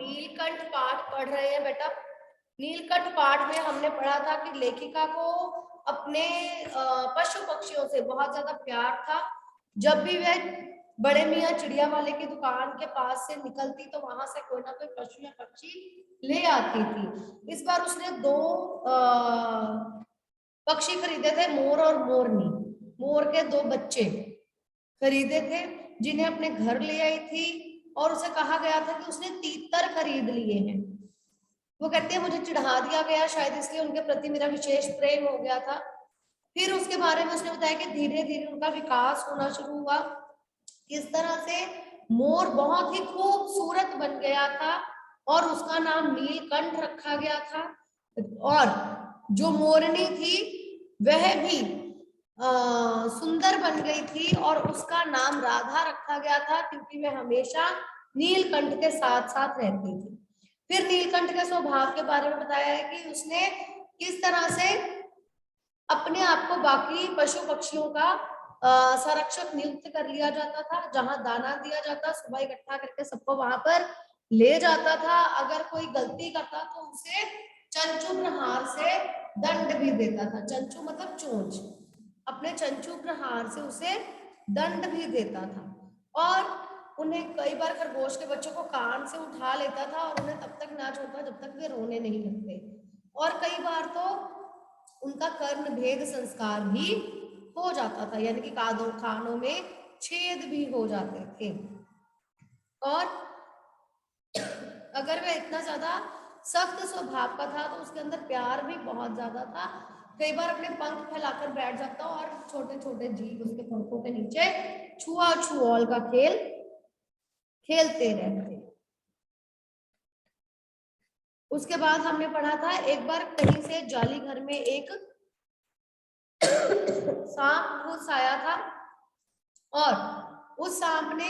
नीलकंठ पाठ पढ़ रहे हैं बेटा। नीलकंठ पाठ में हमने पढ़ा था कि लेखिका को अपने पशु पक्षियों से बहुत ज्यादा प्यार था। जब भी वह बड़े मियाँ चिड़िया वाले की दुकान के पास से निकलती तो वहां से कोई ना कोई पशु या पक्षी ले आती थी। इस बार उसने दो पक्षी खरीदे थे, मोर और मोरनी। मोर के दो बच्चे खरीदे थे जिन्हें अपने घर ले आई थी, और उसे कहा गया था कि उसने तीतर खरीद लिए हैं। वो कहती है मुझे चढ़ा दिया गया, शायद इसलिए उनके प्रति मेरा विशेष प्रेम हो गया था। फिर उसके बारे में उसने बताया कि धीरे धीरे उनका विकास होना शुरू हुआ। इस तरह से मोर बहुत ही खूबसूरत बन गया था और उसका नाम नीलकंठ रखा गया था। और जो मोरनी थी वह भी सुंदर बन गई थी और उसका नाम राधा रखा गया था, क्योंकि वह हमेशा नीलकंठ के साथ साथ रहती थी। फिर नीलकंठ के स्वभाव के बारे में बताया है कि उसने किस तरह से अपने आप को बाकी पशु पक्षियों का संरक्षक नियुक्त कर लिया जाता था। जहां दाना दिया जाता सुबह इकट्ठा करके सबको वहां पर ले जाता था। अगर कोई गलती करता तो उसे चंचू प्रहार से दंड भी देता था। चंचू मतलब चोंच, अपने चंचू प्रहार से उसे दंड भी देता था। और उन्हें कई बार खरगोश के बच्चों को कान से उठा लेता था और उन्हें तब तक ना छोड़ता जब तक वे रोने नहीं लगते। और कई बार तो उनका कर्ण भेद संस्कार भी हो जाता था, यानी कि कानों में छेद भी हो जाते थे। और अगर वह इतना ज्यादा सख्त स्वभाव का था तो उसके अंदर प्यार भी बहुत ज्यादा था। कई बार अपने पंख फैलाकर बैठ जाता और छोटे छोटे जीव उसके पंखों के नीचे छुआ छुआल का खेल खेलते रहते। उसके बाद हमने पढ़ा था एक बार कहीं से जाली घर में एक सांप घुस आया था और उस सांप ने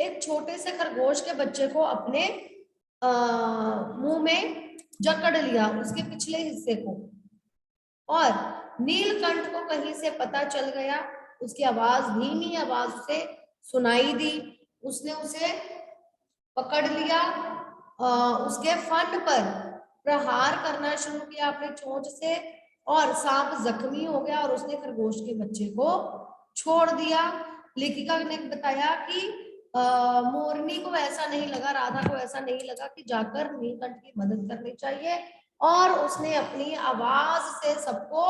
एक छोटे से खरगोश के बच्चे को अपने मुंह में जकड़ लिया, उसके पिछले हिस्से को। और नीलकंठ को कहीं से पता चल गया, उसकी आवाज, धीमी आवाज उसे सुनाई दी। उसने उसे पकड़ लिया, उसके फन पर प्रहार करना शुरू किया अपने चोंच से, और सांप जख्मी हो गया और उसने खरगोश के बच्चे को छोड़ दिया। लेखिका ने बताया कि मोरनी को ऐसा नहीं लगा, राधा को ऐसा नहीं लगा कि जाकर नीलकंठ की मदद करनी चाहिए, और उसने अपनी आवाज से सबको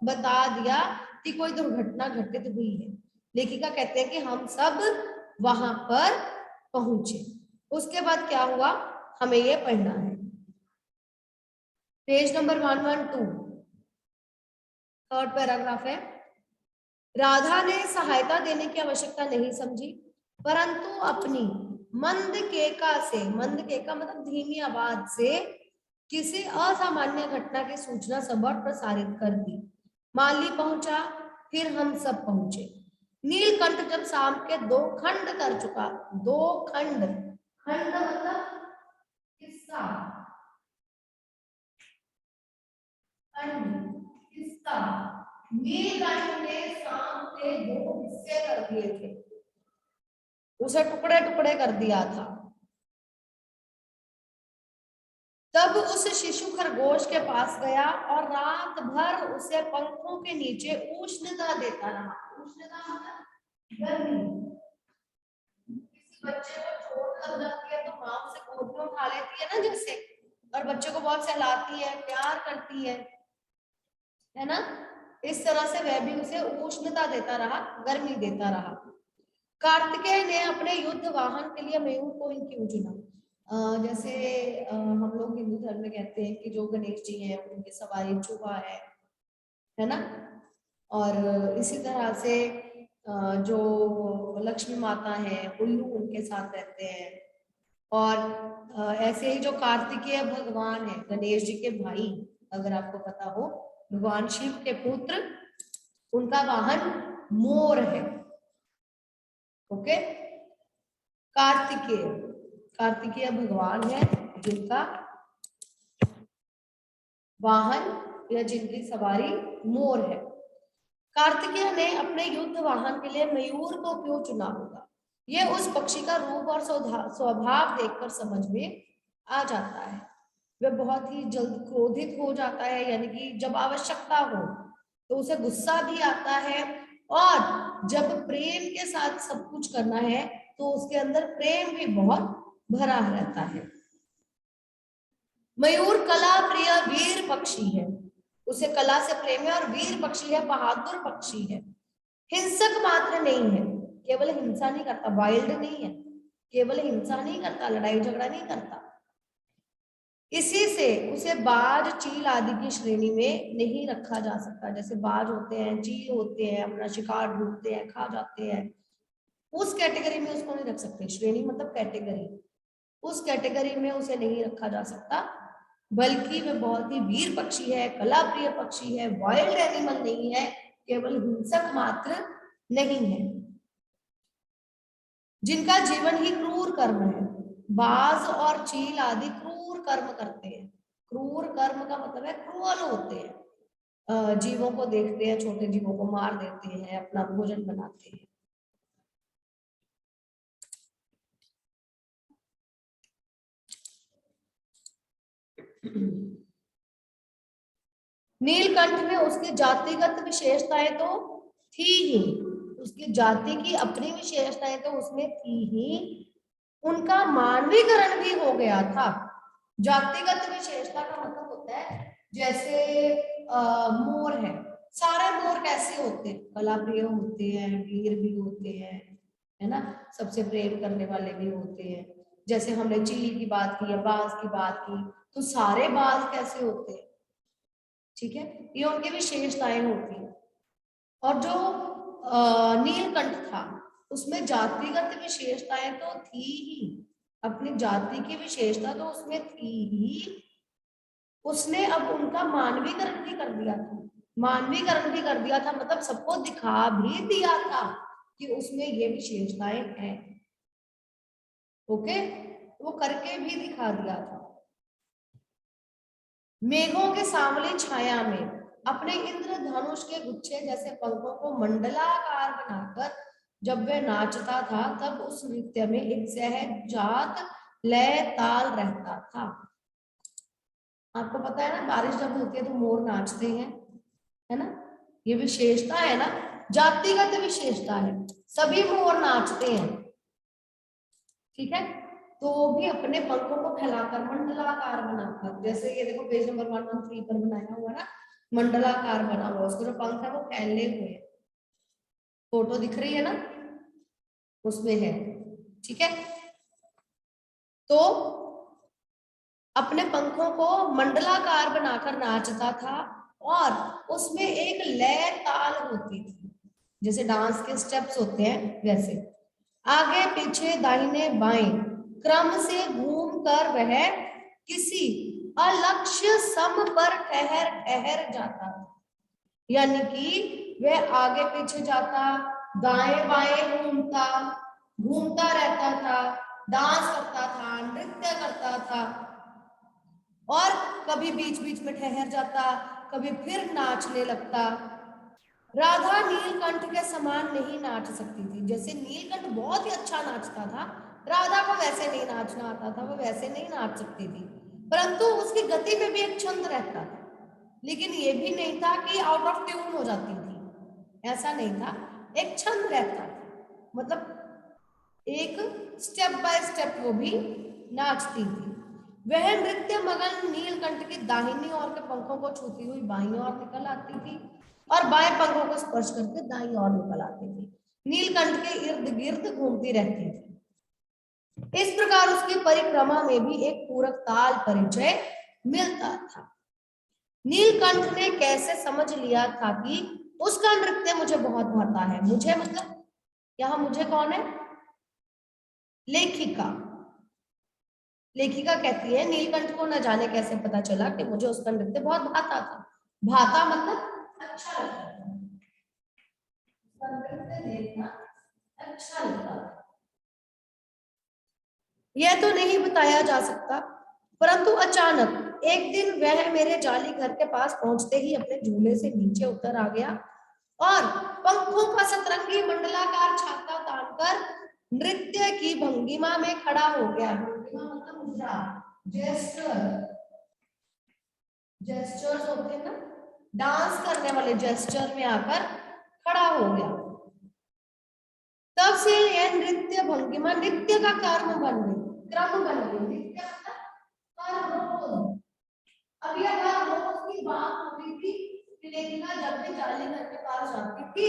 बता दिया कि कोई दुर्घटना घटित हुई है। लेखिका कहते हैं कि हम सब वहां पर पहुंचे। उसके बाद क्या हुआ हमें ये पढ़ना है। पेज नंबर 112, थर्ड पैराग्राफ है। राधा ने सहायता देने की आवश्यकता नहीं समझी, परंतु अपनी मंद केका से, मंद केका मतलब धीमी आवाज से, किसी असामान्य घटना की सूचना सब और प्रसारित कर दी। माली पहुंचा, फिर हम सब पहुंचे। नीलकंठ जब शाम के 2 खंड कर चुका, 2 खंड, खंड मतलब हिस्सा, खंड हिस्सा, नीलकंठ ने शाम के 2 हिस्से कर दिए थे, उसे टुकड़े टुकड़े कर दिया था। तब उस शिशु खरगोश के पास गया और रात भर उसे पंखों के नीचे उष्णता देता रहा। उष्णता मतलब गर्मी। किसी बच्चे को चोट लग जाती है तो माँ उसे गोद में उठा लेती है ना जैसे, और बच्चे को बहुत सहलाती है, प्यार करती है ना। इस तरह से वह भी उसे उष्णता देता रहा, गर्मी देता रहा। कार्तिकेय ने अपने युद्ध वाहन के लिए मयूर को ही क्यों चुना? जैसे हम लोग हिंदू धर्म में कहते हैं कि जो गणेश जी हैं उनकी सवारी चूहा है ना। और इसी तरह से जो लक्ष्मी माता हैं उल्लू उनके साथ रहते हैं। और ऐसे ही जो कार्तिकेय भगवान है, गणेश जी के भाई, अगर आपको पता हो, भगवान शिव के पुत्र, उनका वाहन मोर है। ओके, कार्तिकेय, कार्तिकेय भगवान है जिनका वाहन या जिनकी सवारी मोर है। कार्तिकेय ने अपने युद्ध वाहन के लिए मयूर को क्यों चुना होगा? यह उस पक्षी का रूप और स्वभाव देखकर समझ में आ जाता है। वह बहुत ही जल्द क्रोधित हो जाता है, यानी कि जब आवश्यकता हो तो उसे गुस्सा भी आता है, और जब प्रेम के साथ सब कुछ करना है तो उसके अंदर प्रेम भी बहुत भरा रहता है। मयूर कला प्रिय वीर पक्षी है, उसे कला से प्रेम है और वीर पक्षी है, बहादुर पक्षी है। हिंसक मात्र नहीं है, केवल हिंसा नहीं करता, वाइल्ड नहीं है, केवल हिंसा नहीं करता, लड़ाई झगड़ा नहीं करता। इसी से उसे बाज चील आदि की श्रेणी में नहीं रखा जा सकता। जैसे बाज होते हैं, चील होते हैं, अपना शिकार ढूंढते हैं, खा जाते हैं, उस कैटेगरी में उसको नहीं रख सकते। श्रेणी मतलब कैटेगरी, उस कैटेगरी में उसे नहीं रखा जा सकता, बल्कि वह बहुत ही वीर पक्षी है, कला प्रिय पक्षी है, वाइल्ड एनिमल नहीं है, केवल हिंसक मात्र नहीं है। जिनका जीवन ही क्रूर कर्म है, बाज और चील आदि क्रूर कर्म करते हैं। क्रूर कर्म का मतलब है क्रूअल होते हैं, जीवों को देखते हैं, छोटे जीवों को मार देते हैं, अपना भोजन बनाते हैं। नीलकंठ में उसकी जातिगत विशेषताएं तो थी ही, उसकी जाति की अपनी विशेषताएं तो उसमें थी ही, उनका मानवीकरण भी हो गया था। जातिगत विशेषता का मतलब होता है जैसे मोर है, सारे मोर कैसे होते हैं, कला प्रिय होते हैं, वीर भी होते हैं, है ना, सबसे प्रेम करने वाले भी होते हैं। जैसे हमने चील की बात की या बाज की बात की, तो सारे बाज कैसे होते हैं, ठीक है, ये उनकी विशेषताएं होती है। और जो नीलकंठ था उसमें जातिगत विशेषताएं तो थी ही, अपनी जाति की विशेषता तो उसमें थी ही, उसने अब उनका मानवीकरण भी कर दिया था। मानवीकरण भी कर दिया था मतलब सबको दिखा भी दिया था कि उसमें ये विशेषताएं हैं। ओके, वो करके भी दिखा दिया था। मेघों के सांवली छाया में अपने इंद्रधनुष के गुच्छे जैसे पंखों को मंडलाकार बनाकर जब वह नाचता था, तब उस नृत्य में एक सहजात लय ताल रहता था। आपको पता है ना, बारिश जब होती है तो मोर नाचते हैं, है ना, ये विशेषता है ना, जातिगत विशेषता है, सभी मोर नाचते हैं, ठीक है। तो भी अपने पंखों को फैलाकर मंडलाकार बनाकर, जैसे ये देखो पेज नंबर 113 पर बनाया हुआ ना, मंडलाकार बना हुआ, उसको जो पंख है वो फैले हुए हैं, फोटो दिख रही है ना, उसमें है, ठीक है। तो अपने पंखों को मंडलाकार बनाकर नाचता था, और उसमें एक लय ताल होती थी, जैसे डांस के स्टेप्स होते हैं वैसे, आगे पीछे दाहिने बाएं क्रम से घूमकर वह किसी अलक्ष्य सम पर ठहर ठहर जाता था। यानी कि वह आगे पीछे जाता, दाएं बाएं घूमता, घूमता रहता था, डांस करता था, नृत्य करता था, और कभी बीच बीच में ठहर जाता, कभी फिर नाचने लगता। राधा नीलकंठ के समान नहीं नाच सकती थी। जैसे नीलकंठ बहुत ही अच्छा नाचता था, राधा को वैसे नहीं नाचना आता था, वो वैसे नहीं नाच सकती थी, परंतु उसकी गति में भी एक छंद रहता था। लेकिन ये भी नहीं था कि आउट ऑफ ट्यून हो जाती थी, ऐसा नहीं था, एक छंद रहता था, मतलब एक स्टेप बाय स्टेप वो भी नाचती थी। वह नृत्य मगन नीलकंठ की दाहिनी ओर के पंखों को छूती हुई बाईं ओर निकल आती थी, और बाएं पंखों को स्पर्श करके दाईं ओर निकल आती थी, नीलकंठ के इर्द गिर्द घूमती रहती थी। इस प्रकार उसकी परिक्रमा में भी एक पूरक ताल परिचय मिलता था। नीलकंठ ने कैसे समझ लिया था कि उसका नृत्य मुझे बहुत भाता है। मुझे मतलब यहाँ मुझे कौन है, लेखिका। लेखिका कहती है नीलकंठ को न जाने कैसे पता चला कि मुझे उसका नृत्य बहुत भाता था। भाता मतलब अच्छा लगता था, नृत्य देखना अच्छा लगता था। यह तो नहीं बताया जा सकता, परंतु अचानक एक दिन वह मेरे जाली घर के पास पहुंचते ही अपने झूले से नीचे उतर आ गया, और पंखों का सतरंगी मंडलाकार छाता तानकर नृत्य की भंगिमा में खड़ा हो गया। भंगिमा मतलब मुद्रा, जेस्चर्स होते हैं ना, डांस करने वाले जेस्चर में आकर खड़ा हो गया। तब से यह नृत्य भंगिमा नित्य का कर्म बन गई, क्रम बन गई। नित्य मतलब हर रोज। अब यह हर रोज की बात हो रही थी कि लेखिका जब भी जाली घर के पास जाती थी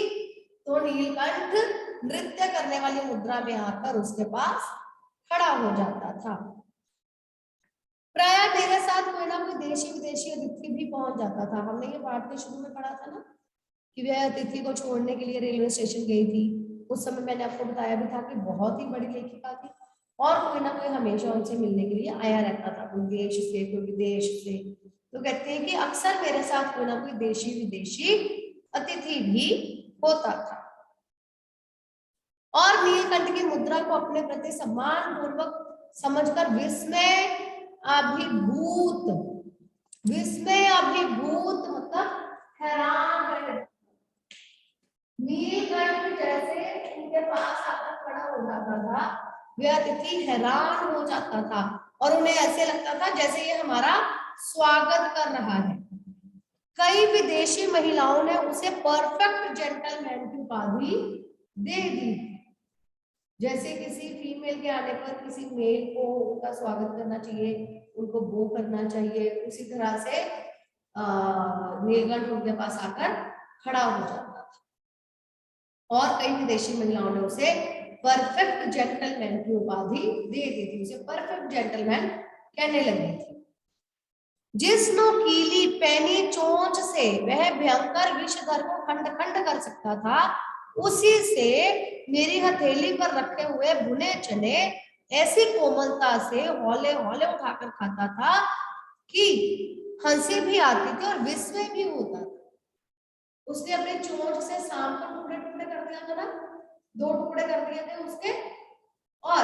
तो नीलकंठ नृत्य करने वाली मुद्रा में आकर उसके पास खड़ा हो जाता था। प्राय मेरे साथ कोई ना कोई देशी विदेशी अतिथि भी पहुंच जाता था। हमने ये पाठ के शुरू में पढ़ा था ना कि वह अतिथि को छोड़ने के लिए रेलवे स्टेशन गई थी। उस समय मैंने आपको बताया भी था कि बहुत ही बड़ी लेखिका थी और कोई ना कोई हमेशा उनसे मिलने के लिए आया रहता था, कोई देश से कोई विदेश से। तो कहते हैं कि अक्सर मेरे साथ कोई ना कोई देशी विदेशी अतिथि भी होता था। और नीलकंठ की मुद्रा को अपने प्रति सम्मान पूर्वक समझकर विस्मय अभिभूत मतलब हैरान रह, नीलकंठ जैसे उनके पास आकर खड़ा हो जाता था, वह अतिथि हैरान हो जाता था और उन्हें ऐसे लगता था जैसे ये हमारा स्वागत कर रहा है। कई विदेशी महिलाओं ने उसे परफेक्ट जेंटलमैन की उपाधि दे दी। जैसे किसी फीमेल के आने पर किसी मेल को उनका स्वागत करना चाहिए, उनको वो करना चाहिए, उसी तरह से नीलकंठ उनके पास आकर खड़ा हो जाता था। और कई विदेशी महिलाओं ने उसे परफेक्ट जेंटलमैन की उपाधि दे दी थी, उसे परफेक्ट जेंटलमैन कहने लगी थी। जिस नोकीली पैनी चोंच से वह भयंकर विषधर को खंड खंड कर सकता था, उसी से मेरी हथेली पर रखे हुए भुने चने ऐसी कोमलता से हौले हौले उठाकर खाता था कि हंसी भी आती थी और विस्मय भी होता था। उसने अपने चोंच से सांप को टुकड़े टुकड़े कर दिया था ना, 2 टुकड़े कर दिए थे उसके। और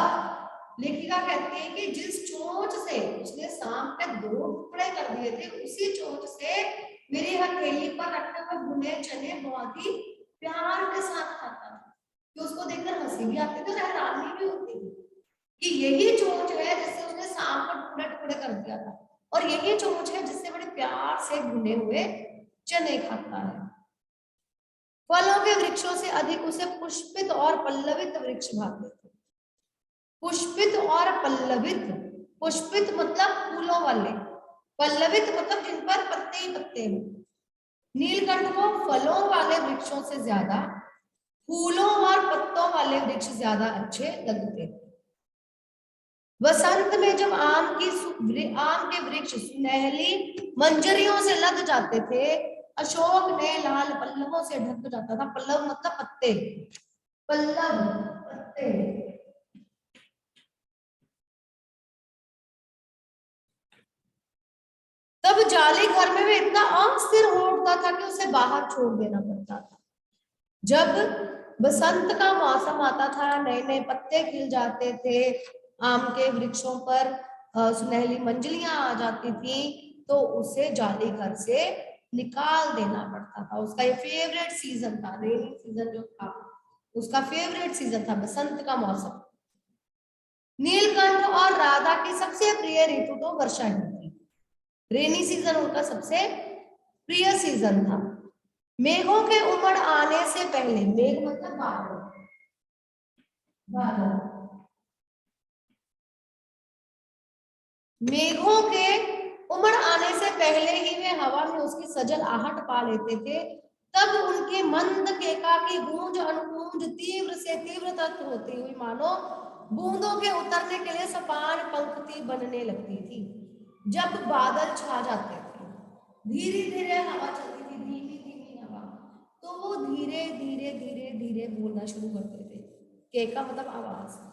लेखिका कहती है कि जिस चोंच से उसने सांप के 2 टुकड़े कर दिए थे, उसी चोंच से मेरी हथेली पर रखे हुए भुने चने बहुत ही प्यार के साथ खाता था। कि उसको देखकर हंसी भी आती थी और हैरानी भी होती थी कि यही चोंच है जिससे उसने सांप को टुकड़े टुकड़े कर दिया था, और यही चोंच है जिससे बड़े प्यार से भुने हुए चने खाता है। फलों के वृक्षों से अधिक उसे पुष्पित और पल्लवित वृक्ष भाते थे। पुष्पित और पल्लवित, पुष्पित मतलब फूलों वाले, पल्लवित मतलब जिन पर पत्ते ही पत्ते हो। नीलकंठ को फलों वाले वृक्षों से ज्यादा फूलों और पत्तों वाले वृक्ष ज्यादा अच्छे लगते थे। वसंत में जब आम के वृक्ष सुनहली मंजरियों से लद जाते थे, अशोक ने लाल पल्लवों से ढक जाता था। पल्लव मतलब पत्ते, पल्लव पत्ते। तब जाली घर में भी इतना अस्थिर हो उठता था कि उसे बाहर छोड़ देना पड़ता था। जब बसंत का मौसम आता था, नए नए पत्ते खिल जाते थे, आम के वृक्षों पर सुनहली मंजलियां आ जाती थी, तो उसे जाली घर से निकाल देना पड़ता था। उसका ये फेवरेट सीजन था, रेनी सीजन जो था उसका फेवरेट सीजन था, बसंत का मौसम। नीलकंठ और राधा की सबसे प्रिय ऋतु तो वर्षा ही थी। रेनी सीजन उनका सबसे प्रिय सीजन था। मेघों के उमड़ आने से पहले, मेघ मतलब बादल, बादल, मेघों के उमड़ आने से पहले ही वे हवा में उसकी सजल आहट पा लेते थे। तब उनकी मंद केका की गूंज अनुगूंज तीव्र से तीव्रतर होती हुई मानो बूंदों के उतरने के लिए सपान पंक्ति बनने लगती थी। जब बादल छा जाते थे, धीरे धीरे हवा चलती थी, धीमी धीमी हवा, तो वो धीरे धीरे धीरे धीरे बोलना शुरू करते थे। केका मतलब आवाज।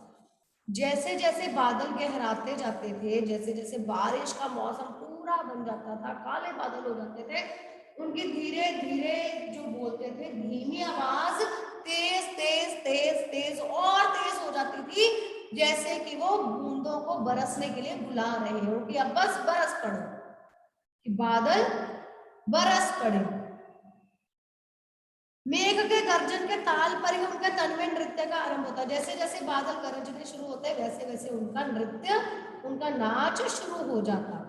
जैसे जैसे बादल गहराते जाते थे, जैसे जैसे बारिश का मौसम पूरा बन जाता था, काले बादल हो जाते थे, उनकी धीरे धीरे जो बोलते थे धीमी आवाज तेज तेज तेज तेज और तेज हो जाती थी, जैसे कि वो बूंदों को बरसने के लिए बुला रहे हो कि अब बस बरस पड़ो, कि बादल बरस पड़े। मेघ के गर्जन के ताल पर ही उनके तन में नृत्य का आरंभ होता है। जैसे जैसे बादल गरजने शुरू होते हैं, वैसे वैसे उनका नृत्य उनका नाच शुरू हो जाता।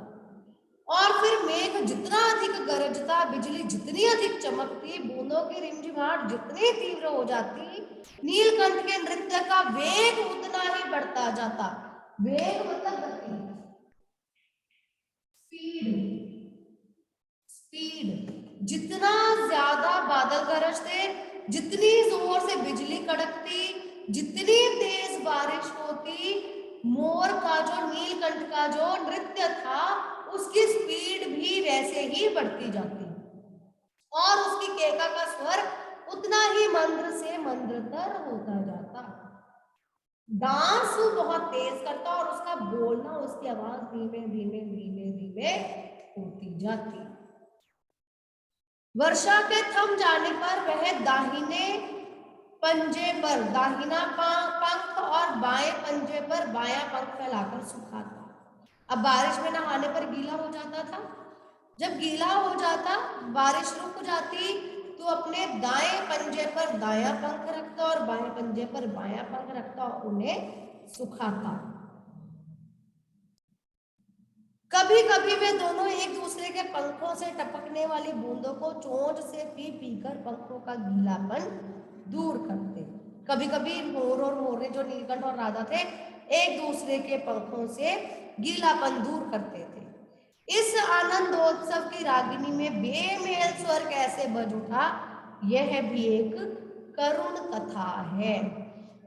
और फिर मेघ जितना अधिक गरजता, बिजली जितनी अधिक चमकती, बूंदों की रिमझिमाहट जितनी तीव्र हो जाती, नीलकंठ के नृत्य का वेग उतना ही बढ़ता जाता। वेग मतलब गति, स्पीड, स्पीड। जितना ज्यादा बादल गरजते, जितनी जोर से बिजली कड़कती, जितनी तेज बारिश होती, मोर का जो, नीलकंठ का जो नृत्य था उसकी स्पीड भी वैसे ही बढ़ती जाती और उसकी केका का स्वर उतना ही मंद्र से मंद्रतर होता जाता। डांस वो बहुत तेज करता और उसका बोलना, उसकी आवाज धीमे धीमे धीमे धीमे होती जाती। वर्षा के थम जाने पर वह दाहिने पंजे पर दाहिना पंख और बाएं पंजे पर बायां पंख फैलाकर सुखाता। अब बारिश में नहाने पर गीला हो जाता था। जब गीला हो जाता, बारिश रुक जाती, तो अपने दाएं पंजे पर दायां पंख रखता और बाएं पंजे पर बायां पंख रखता और उन्हें सुखाता। कभी कभी वे दोनों एक दूसरे के पंखों से टपकने वाली बूंदों को चोंच से पी पीकर पंखों का गीलापन दूर करते। कभी कभी मोर और मोरनी, जो नीलकंठ और राधा थे, एक दूसरे के पंखों से गीलापन दूर करते थे। इस आनंदोत्सव की रागिनी में बेमेल स्वर कैसे बज उठा, यह भी एक करुण कथा है।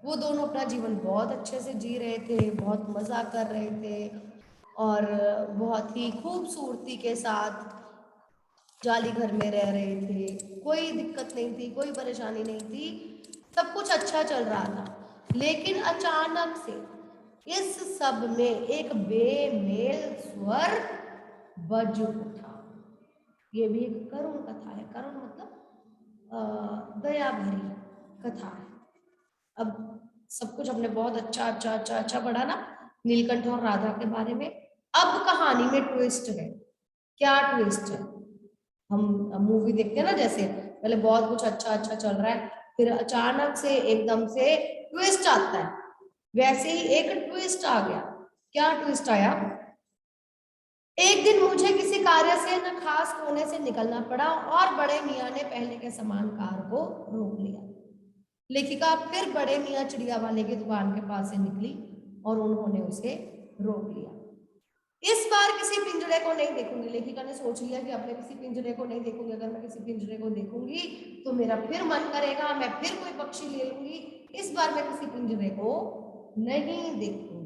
वो दोनों अपना जीवन बहुत अच्छे से जी रहे थे, बहुत मजा कर रहे थे और बहुत ही खूबसूरती के साथ जाली घर में रह रहे थे। कोई दिक्कत नहीं थी, कोई परेशानी नहीं थी, सब कुछ अच्छा चल रहा था। लेकिन अचानक से इस सब में एक बेमेल स्वर बज उठा। ये भी एक करुण कथा है। करुण मतलब दया भरी कथा है। अब सब कुछ हमने बहुत अच्छा पढ़ा ना नीलकंठ और राधा के बारे में। अब कहानी में ट्विस्ट है। क्या ट्विस्ट है? हम मूवी देखते हैं ना, जैसे पहले बहुत कुछ अच्छा चल रहा है, फिर अचानक से एकदम से ट्विस्ट आता है, वैसे ही एक ट्विस्ट आ गया। क्या ट्विस्ट आया? एक दिन मुझे किसी कार्य से न खास कोने से निकलना पड़ा और बड़े मियाँ ने पहले के समान कार को रोक लिया। लेखिका फिर बड़े मियाँ चिड़िया वाले की दुकान के पास से निकली और उन्होंने उसे रोक लिया। इस बार किसी पिंजरे को नहीं देखूंगी। लेखिका ने सोच लिया कि अब मैं किसी पिंजरे को नहीं देखूंगी। अगर मैं किसी पिंजरे को देखूंगी तो मेरा फिर मन करेगा, मैं फिर कोई पक्षी ले लूंगी। इस बार मैं किसी पिंजरे को नहीं देखूंगी।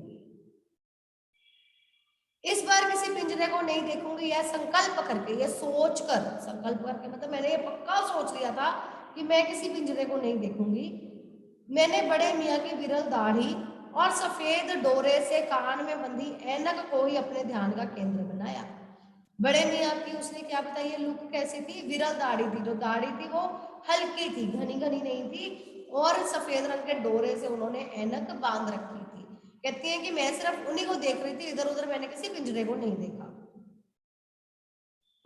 इस बार किसी पिंजरे को नहीं देखूंगी, यह संकल्प करके, यह सोच कर, संकल्प करके मतलब मैंने ये पक्का सोच लिया था कि मैं किसी पिंजरे को नहीं देखूंगी। मैंने बड़े मियाँ की विरल दाढ़ी और सफेद डोरे से कान में बंधी ऐनक को ही अपने ध्यान का केंद्र बनाया। बड़े मियाँ की, उसने क्या बताया, ये लुक कैसी थी? विरल दाढ़ी थी। जो दाढ़ी थी वो हल्की थी, घनी घनी नहीं थी, और सफेद रंग के डोरे से उन्होंने ऐनक बांध रखी थी। कहती है कि मैं सिर्फ उन्हीं को देख रही थी, इधर उधर मैंने किसी पिंजरे को नहीं देखा।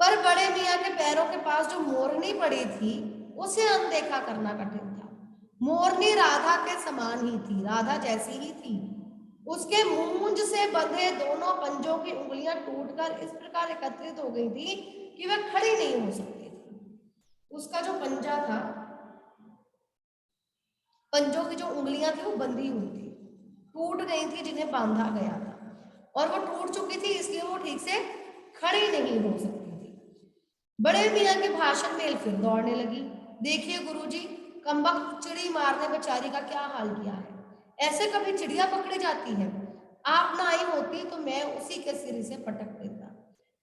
पर बड़े मियाँ के पैरों के पास जो मोरनी पड़ी थी उसे अनदेखा करना कठिन था। मोरनी राधा के समान ही थी, राधा जैसी ही थी। उसके मूंज से बंधे दोनों पंजों की उंगलियां टूटकर इस प्रकार एकत्रित हो गई थी कि वह खड़ी नहीं हो सकती थी। उसका जो पंजा था, पंजों की जो उंगलियां थी वो बंधी हुई थी, टूट गई थी, जिन्हें बांधा गया था, और वो टूट चुकी थी, इसलिए वो ठीक से खड़ी नहीं हो सकती थी। बड़े मियाँ के भाषण में फिर दौड़ने लगी। देखिए गुरुजी, कमबख्त चिड़ी मारने बेचारी का क्या हाल किया है। ऐसे कभी चिड़िया पकड़ी जाती है? आप ना आई होती तो मैं उसी के सिर से पटक देता,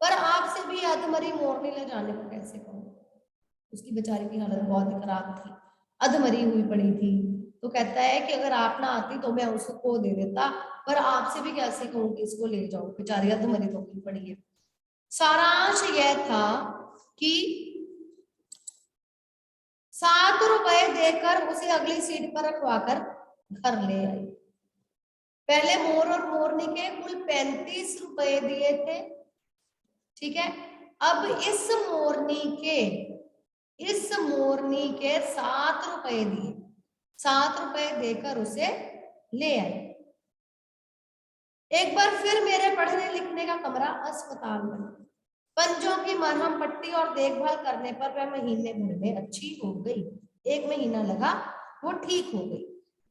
पर आपसे भी अधमरी मोरनी ले जाने को कैसे कहूँ। उसकी बेचारी की हालत बहुत ही खराब थी, अधमरी हुई पड़ी थी। तो कहता है कि अगर आप ना आती तो मैं उसको दे देता, पर आपसे भी कैसे कहूँ कि इसको ले जाओ, बेचारी अधमरी तो हुई पड़ी है। सारांश यह था कि 7 रुपए देकर उसे अगली सीट पर रखवाकर घर ले आई। पहले मोर और मोरनी के कुल 35 रुपए दिए थे, ठीक है। अब इस मोरनी के 7 रुपए दिए, 7 रुपए देकर उसे ले आई। एक बार फिर मेरे पढ़ने लिखने का कमरा अस्पताल बना। पंजों की मरहम पट्टी और देखभाल करने पर वह महीने भर में अच्छी हो गई। 1 महीना लगा, वो ठीक हो गई।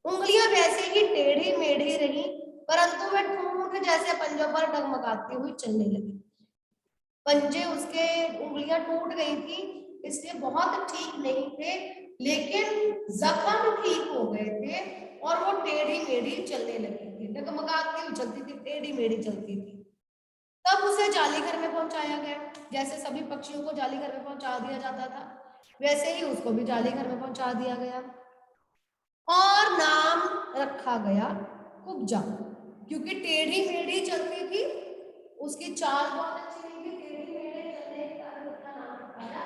उंगलियां वैसे ही टेढ़ी मेढ़ी रही, परंतु वह ठूंठ जैसे पंजों पर डगमगाती हुई चलने लगी। पंजे उसके उंगलियां टूट गई थी, इसलिए बहुत ठीक नहीं थे, लेकिन जख्म ठीक हो गए थे और वो टेढ़ी मेढ़ी चलने लगी थी, डगमगाती हुई चलती थी, टेढ़ी मेढ़ी चलती थी। तब उसे जालीघर में पहुंचाया गया। जैसे सभी पक्षियों को जालीघर में पहुंचा दिया जाता था, वैसे ही उसको भी जालीघर में पहुंचा दिया गया और नाम रखा गया कुब्जा, क्योंकि टेढ़ी मेढ़ी चलती थी, उसकी चाल बहुत अच्छी नहीं थी, टेढ़ी मेढ़ी चलने के कारण उसका नाम रखा गया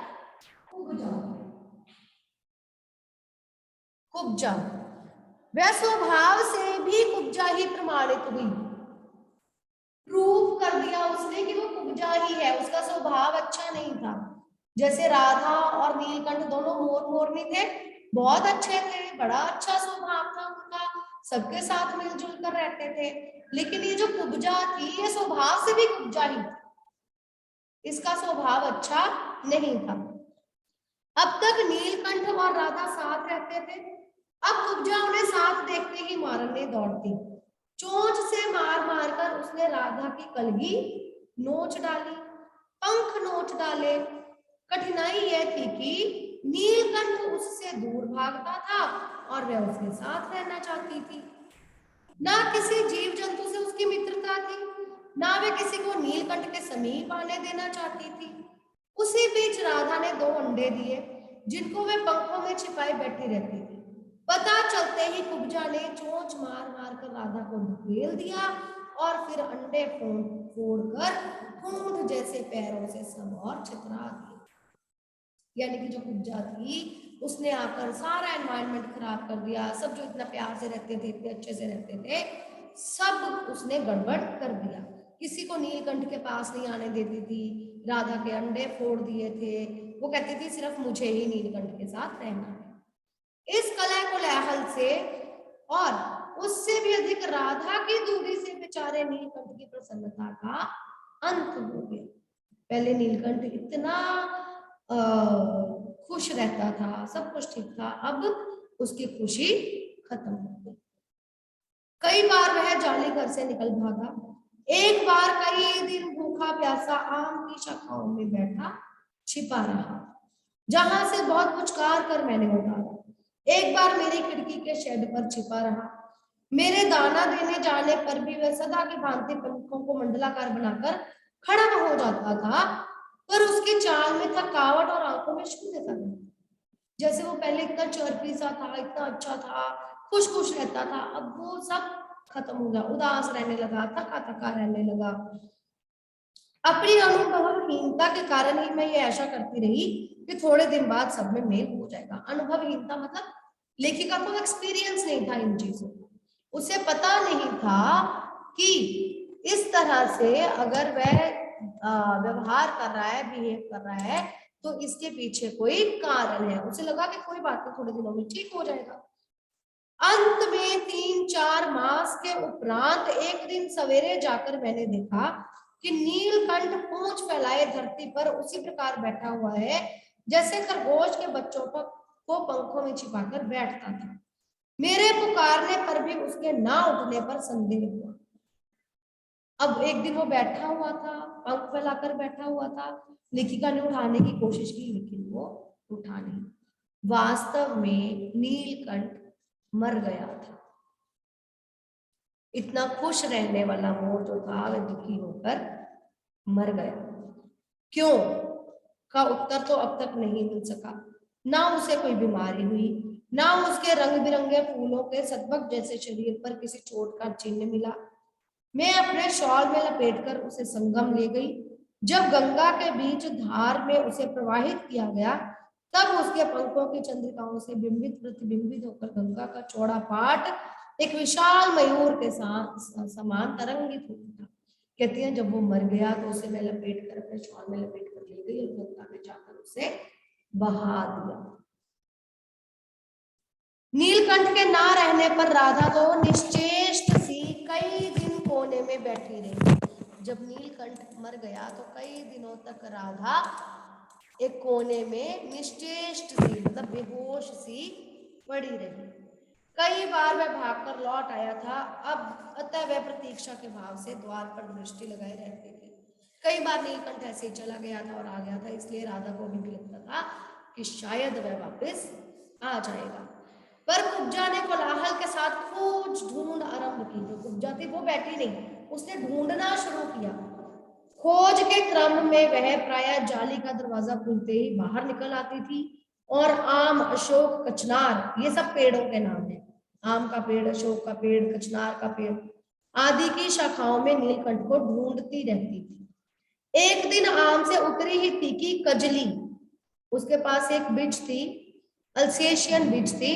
कुब्जा। कुब्जा वह स्वभाव से भी कुब्जा ही प्रमाणित हुई। प्रूव कर दिया उसने कि वो कुब्जा ही है, उसका स्वभाव अच्छा नहीं था। जैसे राधा और नीलकंठ दोनों मोर मोरनी थे, बहुत अच्छे थे, बड़ा अच्छा स्वभाव था उनका, सबके साथ मिलजुल कर रहते थे। लेकिन ये जो कुब्जा थी, ये स्वभाव से भी कुब्जा ही थी, इसका स्वभाव अच्छा नहीं था। अब तक नीलकंठ और राधा साथ रहते थे, अब कुब्जा उन्हें साथ देखते ही मारने दौड़ती। चोंच से मार मार कर उसने राधा की कलगी नोच डाली, पंख नोच डाले। कठिनाई यह थी कि नीलकंठ उससे दूर भागता था और वह उसके साथ रहना चाहती थी। ना किसी जीव जंतु से उसकी मित्रता थी, ना वे किसी को नीलकंठ के समीप आने देना चाहती थी। उसी बीच राधा ने 2 अंडे दिए, जिनको वे पंखों में छिपाई बैठी रहती थी। पता चलते ही कुब्जा ने चोंच मार मार कर राधा को ढकेल दिया और फिर अंडे फोड़ कर ठूंठ जैसे पैरों से सब और छितरा दिए। यानी कि जो कुब्जा थी, उसने आकर सारा एनवायरनमेंट खराब कर दिया। सब जो इतना प्यार से रहते थे, इतने अच्छे से रहते थे, सब उसने गड़बड़ कर दिया। किसी को नीलकंठ के पास नहीं आने देती थी, राधा के अंडे फोड़ दिए थे। वो कहती थी सिर्फ मुझे ही नीलकंठ के साथ रहना है। इस कलह कोलाहल से और उससे भी अधिक राधा की दूरी से बेचारे नीलकंठ की प्रसन्नता का अंत हो गया। पहले नीलकंठ इतना खुश रहता था, सब कुछ ठीक था, अब उसकी खुशी खत्म हो गई। कई बार वह जाली घर से निकल भागा। एक बार कई दिन भूखा प्यासा आम की शाखाओं में बैठा छिपा रहा, जहां से बहुत पुचकार कर मैंने उतारा। एक बार मेरी खिड़की के शेड पर छिपा रहा। मेरे दाना देने जाने पर भी वह सदा की भांति पंखों को मंडलाकार बनाकर खड़ा हो जाता था, पर उसकी चाल में थकावट और आंखों में शून्यता था। जैसे वो पहले इतना चर्पी सा था, इतना अच्छा था, खुश खुश रहता था, अब वो सब खत्म हो गया, उदास रहने लगा, थका थका रहने लगा। अपनी अनुभवहीनता के कारण ही मैं ये आशा करती रही कि थोड़े दिन बाद सब में मेल हो जाएगा। अनुभवहीनता मतलब लेखिका को एक्सपीरियंस नहीं था इन चीजों का, उसे पता नहीं था कि इस तरह से अगर वह व्यवहार कर रहा है, बिहेव कर रहा है, तो इसके पीछे कोई कारण है। उसे लगा कि कोई बात नहीं, थोड़े दिनों में ठीक हो जाएगा। अंत में 3-4 मास के उपरांत एक दिन सवेरे जाकर मैंने देखा कि नीलकंठ पूंछ फैलाए धरती पर उसी प्रकार बैठा हुआ है जैसे खरगोश के बच्चों को पंखों में छिपाकर बैठता था। मेरे पुकारने पर भी उसके ना उठने पर संदेह हुआ। अब एक दिन वो बैठा हुआ था, पंख फैलाकर बैठा हुआ था, लेखिका ने उठाने की कोशिश की लेकिन वो उठा नहीं। वास्तव में नीलकंठ मर गया था। इतना खुश रहने वाला मोर जो था वह दुखी होकर मर गया। क्यों का उत्तर तो अब तक नहीं मिल सका। ना उसे कोई बीमारी हुई, ना उसके रंग बिरंगे फूलों के सदबक जैसे शरीर पर किसी चोट का चिन्ह मिला। मैं अपने शॉल में लपेटकर उसे संगम ले गई। जब गंगा के बीच धार में उसे प्रवाहित किया गया, तब उसके पंखों की चंद्रिकाओं से बिंबित प्रतिबिंबित होकर गंगा का चौड़ा पाट एक विशाल मयूर के साथ समान तरंगित होता था। कहती है जब वो मर गया तो उसे मैं लपेट कर अपने शॉल में लपेट कर ले गई और गंगा में जाकर उसे बहा दिया। नीलकंठ के ना रहने पर राधा तो निश्चेष्ट सी कई दिन कोने में बैठी रही। जब नीलकंठ मर गया तो कई दिनों तक राधा एक कोने में निश्चेष्ट सी, मतलब बेहोश सी पड़ी रही। कई बार वह भागकर लौट आया था। अब अतः वह प्रतीक्षा के भाव से द्वार पर दृष्टि लगाए रहती थी। कई बार नीलकंठ ऐसे ही चला गया था और आ गया था, इसलिए राधा को भी लगता था कि शायद वह वापस आ जाएगा। पर कुब्जा ने कोलाहल के साथ खोज ढूंढ आरंभ की। जो कुब्जा थी वो बैठी नहीं, उसने ढूंढना शुरू किया। खोज के क्रम में वह प्रायः जाली का दरवाजा खुलते ही बाहर निकल आती थी और आम, अशोक, कचनार, ये सब पेड़ों के नाम है, आम का पेड़, अशोक का पेड़, कचनार का पेड़ आदि की शाखाओं में नीलकंठ को ढूंढती रहती थी। एक दिन आम से उतरी ही थी कि कजली, उसके पास एक बिज थी, अल्सेशियन बिज थी,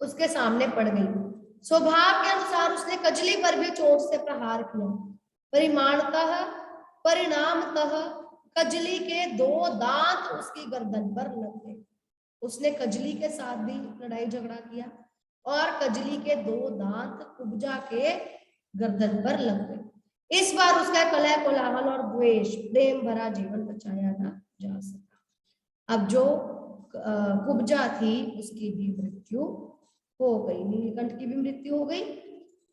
उसके सामने पड़ गई। स्वभाव के अनुसार उसने कजली पर भी चोट से प्रहार किया। परिणामतः कजली के 2 दांत उसकी गर्दन पर लग गए। उसने कजली के साथ भी लड़ाई झगड़ा किया और कजली के 2 दांत कुब्जा के गर्दन पर लग गए। इस बार उसका कलह, कोलाहल और द्वेष प्रेम भरा जीवन बचाया ना जा सका। अब जो कुब्जा थी उसकी भी मृत्यु हो गई, नीलकंठ की भी मृत्यु हो गई,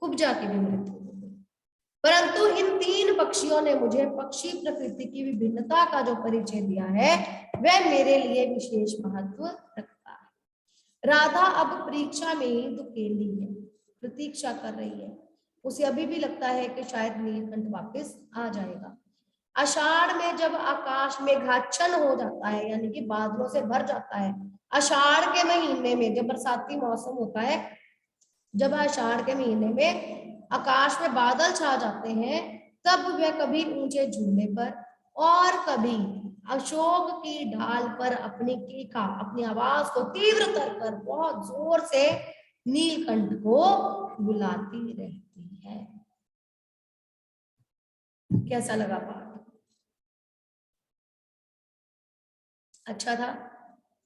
कुब्जा की भी मृत्यु हो गई। परंतु इन 3 पक्षियों ने मुझे पक्षी प्रकृति की विभिन्नता का जो परिचय दिया है वह मेरे लिए विशेष महत्व रखता है। राधा अब परीक्षा में ही दुकेली है, प्रतीक्षा कर रही है। उसे अभी भी लगता है कि शायद नीलकंठ वापस आ जाएगा। आषाढ़ में जब आकाश मेघाच्छन्न हो जाता है, यानी कि बादलों से भर जाता है, आषाढ़ के महीने में जब बरसाती मौसम होता है, जब आषाढ़ के महीने में आकाश में बादल छा जाते हैं, तब वह कभी ऊंचे झूले पर और कभी अशोक की ढाल पर अपनी कीका, अपनी आवाज को तीव्रतर कर बहुत जोर से नीलकंठ को बुलाती रहती है। कैसा लगा पाठ? अच्छा था।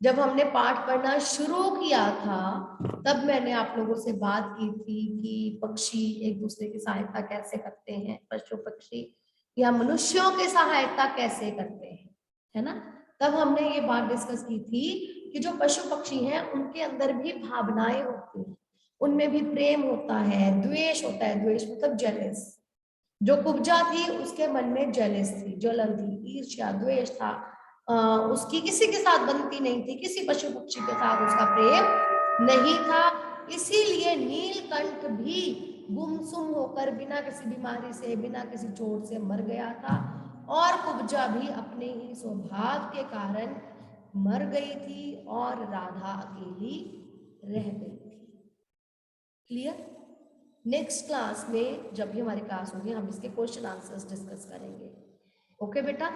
जब हमने पाठ पढ़ना शुरू किया था तब मैंने आप लोगों से बात की थी कि पक्षी एक दूसरे की सहायता कैसे करते हैं, पशु पक्षी या मनुष्यों की सहायता कैसे करते हैं, है ना। तब हमने ये बात डिस्कस की थी कि जो पशु पक्षी हैं उनके अंदर भी भावनाएं होती हैं, उनमें भी प्रेम होता है, द्वेष होता है, द्वेष मतलब जेलस। जो कुब्जा थी उसके मन में जेलस थी, जलन थी, ईर्ष्या, द्वेष था। उसकी किसी के साथ बनती नहीं थी, किसी पशु पक्षी के साथ उसका प्रेम नहीं था। इसीलिए नीलकंठ भी गुमसुम होकर बिना किसी बीमारी से, बिना किसी चोट से मर गया था और कुब्जा भी अपने ही स्वभाव के कारण मर गई थी और राधा अकेली रह गई थी। क्लियर? नेक्स्ट क्लास में जब भी हमारी क्लास होगी हम इसके क्वेश्चन आंसर्स डिस्कस करेंगे। ओके बेटा।